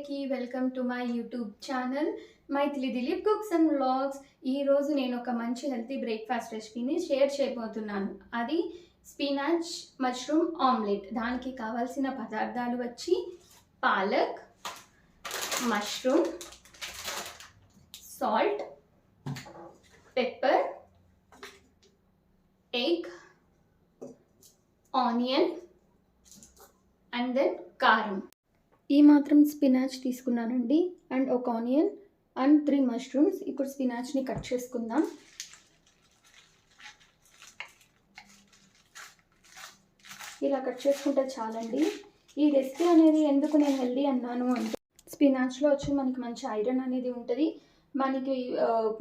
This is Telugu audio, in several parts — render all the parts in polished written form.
అందరికీ welcome to my YouTube channel Mythili Dileep cooks and vlogs. ఈరోజు నేను ఒక మంచి హెల్తీ బ్రేక్ఫాస్ట్ రెసిపీని షేర్ చేయబోతున్నాను. అది స్పినాచ్ మష్రూమ్ ఆమ్లెట్. దానికి కావాల్సిన పదార్థాలు వచ్చి palak, mushroom, salt, pepper, egg, onion and then కారం. ఈ మాత్రం స్పినాచ్ తీసుకున్నానండి అండ్ ఒక ఆనియన్ అండ్ 3 మష్రూమ్స్. ఇప్పుడు స్పినాచ్ని కట్ చేసుకుందాం. ఇలా కట్ చేసుకుంటే చాలండి. ఈ రెసిపీ అనేది ఎందుకు నేను హెల్దీ అన్నాను అంటే స్పినాచ్లో వచ్చి మనకి మంచి ఐరన్ అనేది ఉంటుంది. మనకి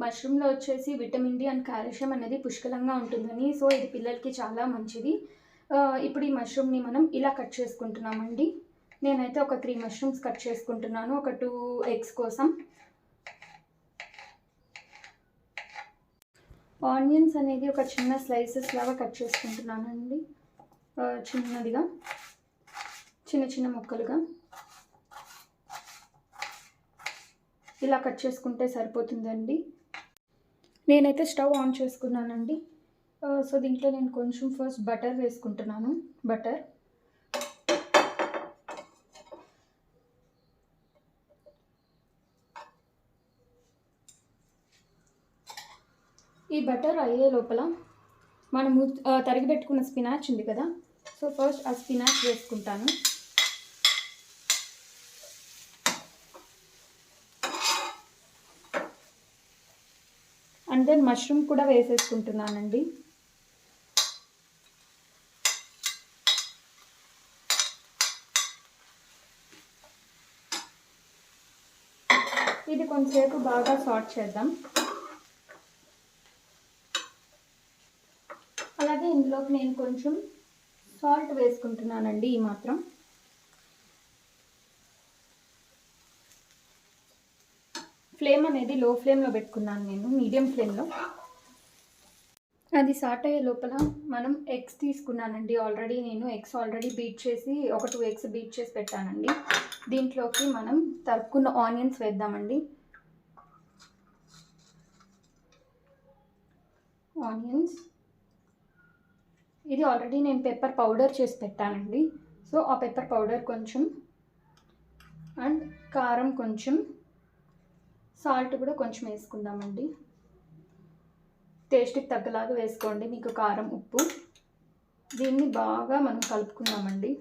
మష్రూమ్లో వచ్చేసి విటమిన్ డి అండ్ కాల్షియం అనేది పుష్కలంగా ఉంటుందని. సో ఇది పిల్లలకి చాలా మంచిది. ఇప్పుడు ఈ మష్రూమ్ని మనం ఇలా కట్ చేసుకుంటున్నామండి. నేనైతే ఒక 3 మష్రూమ్స్ కట్ చేసుకుంటున్నాను, ఒక 2 ఎగ్స్ కోసం. ఆనియన్స్ అనేది ఒక చిన్న స్లైసెస్ లాగా కట్ చేసుకుంటున్నానండి. చిన్నదిగా, చిన్న చిన్న ముక్కలుగా ఇలా కట్ చేసుకుంటే సరిపోతుందండి. నేనైతే స్టవ్ ఆన్ చేసుకున్నానండి. సో దీంట్లో నేను కొంచెం ఫస్ట్ బటర్ వేసుకుంటున్నాను. ఈ బటర్ అయ్యే లోపల మనము తరిగి పెట్టుకున్న స్పినాచ్ ఉంది కదా, సో ఫస్ట్ ఆ స్పినాచ్ వేసుకుంటాను. అండ్ దెన్ మష్రూమ్ కూడా వేసేసుకుంటున్నానండి. ఇది కొంచెంసేపు బాగా సాట్ చేద్దాం. అలాగే ఇందులోకి నేను కొంచెం సాల్ట్ వేసుకుంటున్నానండి. ఈ మాత్రం ఫ్లేమ్ అనేది లో ఫ్లేమ్లో పెట్టుకున్నాను నేను, మీడియం ఫ్లేమ్లో. అది సాట్ అయ్యే లోపల మనం ఎగ్స్ తీసుకున్నానండి. ఆల్రెడీ నేను ఎగ్స్ బీట్ చేసి ఒక 2 ఎగ్స్ బీట్ చేసి పెట్టానండి. దీంట్లోకి మనం తరుక్కున్న ఆనియన్స్ వేద్దామండి. ఆనియన్స్ ఇది ఆల్రెడీ నేను పెప్పర్ పౌడర్ చేసి పెట్టానండి. సో ఆ పెప్పర్ పౌడర్ కొంచెం అండ్ కారం కొంచెం, సాల్ట్ కూడా కొంచెం వేసుకుందామండి. టేస్ట్కి తగ్గలాగా వేసుకోండి, మీకు కారం ఉప్పు. దీన్ని బాగా మనం కలుపుకుందామండి.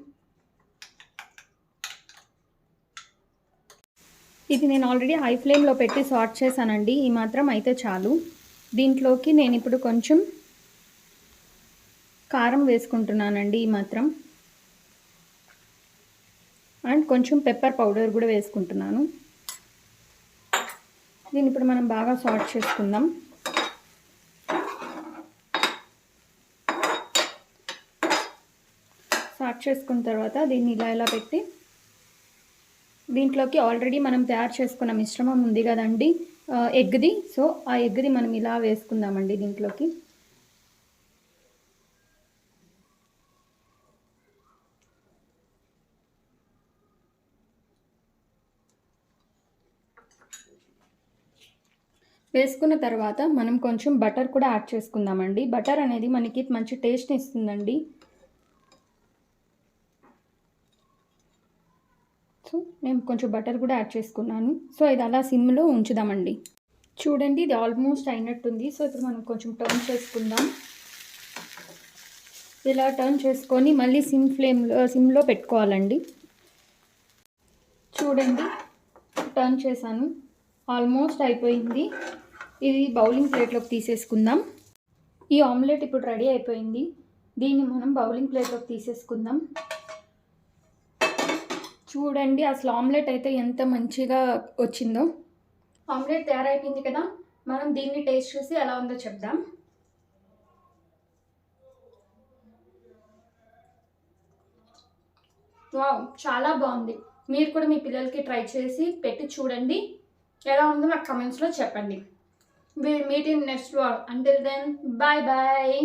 ఇది నేను ఆల్రెడీ హై ఫ్లేమ్లో పెట్టి సాట్ చేశానండి. ఈ మాత్రం అయితే చాలు. దీంట్లోకి నేను ఇప్పుడు కొంచెం కారం వేసుకుంటున్నానండి. ఈ మాత్రం అండ్ కొంచెం పెప్పర్ పౌడర్ కూడా వేసుకుంటున్నాను. దీన్ని ఇప్పుడు మనం బాగా సాట్ చేసుకుందాం. సాట్ చేసుకున్న తర్వాత దీన్ని ఇలా పెట్టి దీంట్లోకి ఆల్రెడీ మనం తయారు చేసుకున్న మిశ్రమం ఉంది కదండి, ఎగ్ది. సో ఆ ఎగ్ది మనం ఇలా వేసుకుందామండి దీంట్లోకి. వేసుకున్న తర్వాత మనం కొంచెం బటర్ కూడా యాడ్ చేసుకుందామండి. బటర్ అనేది మనకి మంచి టేస్ట్ని ఇస్తుందండి. సో నేను కొంచెం బటర్ కూడా యాడ్ చేసుకున్నాను. సో ఇది అలా సిమ్లో ఉంచుదామండి. చూడండి, ఇది ఆల్మోస్ట్ అయినట్టుంది. సో ఇప్పుడు మనం కొంచెం టర్న్ చేసుకుందాం. ఇలా టర్న్ చేసుకొని మళ్ళీ సిమ్లో పెట్టుకోవాలండి. చూడండి, టర్న్ చేశాను, ఆల్మోస్ట్ అయిపోయింది. ఇది బౌలింగ్ ప్లేట్లోకి తీసేసుకుందాం. ఈ ఆమ్లెట్ ఇప్పుడు రెడీ అయిపోయింది. దీన్ని మనం బౌలింగ్ ప్లేట్లోకి తీసేసుకుందాం. చూడండి, అసలు ఆమ్లెట్ అయితే ఎంత మంచిగా వచ్చిందో. ఆమ్లెట్ తయారైపోయింది కదా, మనం దీన్ని టేస్ట్ చూసి ఎలా ఉందో చెప్దాం. వావ్, చాలా బాగుంది. మీరు కూడా మీ పిల్లలకి ట్రై చేసి పెట్టి చూడండి. ఎలా ఉందో నాకు కమెంట్స్లో చెప్పండి. We'll meet in next vlog. Until then, bye bye.